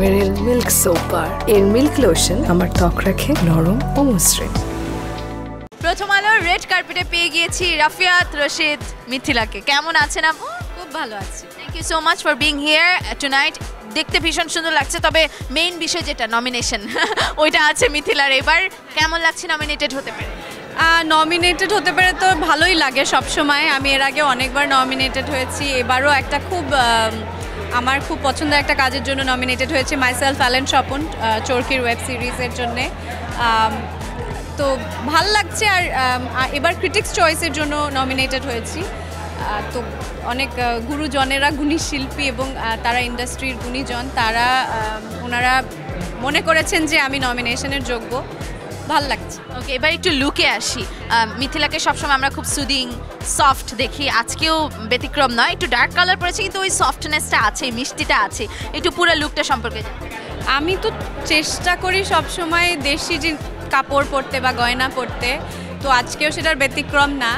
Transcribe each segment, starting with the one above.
মেরিল milk soap bar. এর milk lotion আমার ত্বক রাখে নরম ও মসৃণ। প্রথম আলোর রেড কার্পেটে পেয়ে গিয়েছি রাফিয়াত রশিদ মিথিলাকে। কেমন আছেন আপু? খুব ভালো আছি। Thank you so much for being here tonight. দেখতে ভীষণ সুন্দর লাগছে, তবে মেইন বিষয় যেটা নমিনেশন ওইটা আছে মিথিলার। এবার কেমন লাগছে নমিনেটেড হতে পারে? নমিনেটেড হতে পারে তো ভালোই লাগে সব সময়। আমি এর আগে অনেকবার নমিনেটেড হয়েছি, এবারও একটা আমার খুব পছন্দের একটা কাজের জন্য নমিনেটেড হয়েছে, মাইসেলফ অ্যালেন স্বপন চরকির ওয়েব সিরিজের জন্যে। তো ভাল লাগছে। আর এবার ক্রিটিক্স চয়েসের জন্য নমিনেটেড হয়েছি। তো অনেক গুরুজনেরা, গুণী শিল্পী এবং তারা ইন্ডাস্ট্রির গুণীজন, ওনারা মনে করেছেন যে আমি নমিনেশনের যোগ্য। ভাল লাগছে। ওকে, এবার একটু লুকে আসি। মিথিলাকে সবসময় আমরা খুব সুদিং সফট দেখি, আজকেও ব্যতিক্রম নয়। একটু ডার্ক কালার পরেছে, কিন্তু ওই সফটনেসটা আছে, মিষ্টিটা আছে। একটু পুরো লুকটা সম্পর্কে আমি তো চেষ্টা করি সবসময় দেশি যে কাপড় পরতে বা গয়না পরতে, তো আজকেও সেটার ব্যতিক্রম না।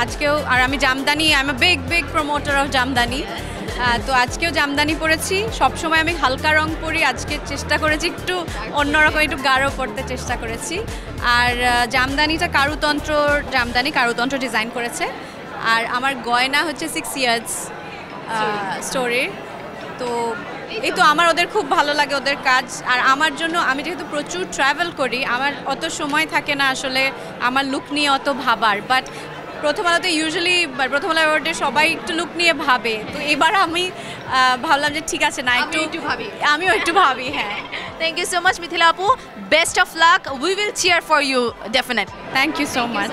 আজকেও আর আমি Jamdani, I am a big promoter of Jamdani. তো আজকেও জামদানি পরেছি। সবসময় আমি হালকা রং পরি, আজকে চেষ্টা করেছি একটু অন্যরকম, একটু গাঢ় পরতে চেষ্টা করেছি। আর জামদানিটা কারুতন্ত্র ডিজাইন করেছে। আর আমার গয়না হচ্ছে 6 ইয়ার্স স্টোরির। তো এই তো আমার ওদের খুব ভালো লাগে ওদের কাজ। আর আমার জন্য, আমি যেহেতু প্রচুর ট্রাভেল করি, আমার অত সময় থাকে না আসলে আমার লুক নিয়ে অত ভাবার। বাট প্রথম আলোতে ইউজুয়ালি প্রথম আলো অ্যাওয়ার্ডে সবাই একটু লুক নিয়ে ভাবে, তো এবার আমি ভাবলাম যে ঠিক আছে, না আমিও একটু ভাবি। হ্যাঁ, thank you so much Mithila আপু, best of luck, we will cheer for you definitely. Thank you so much.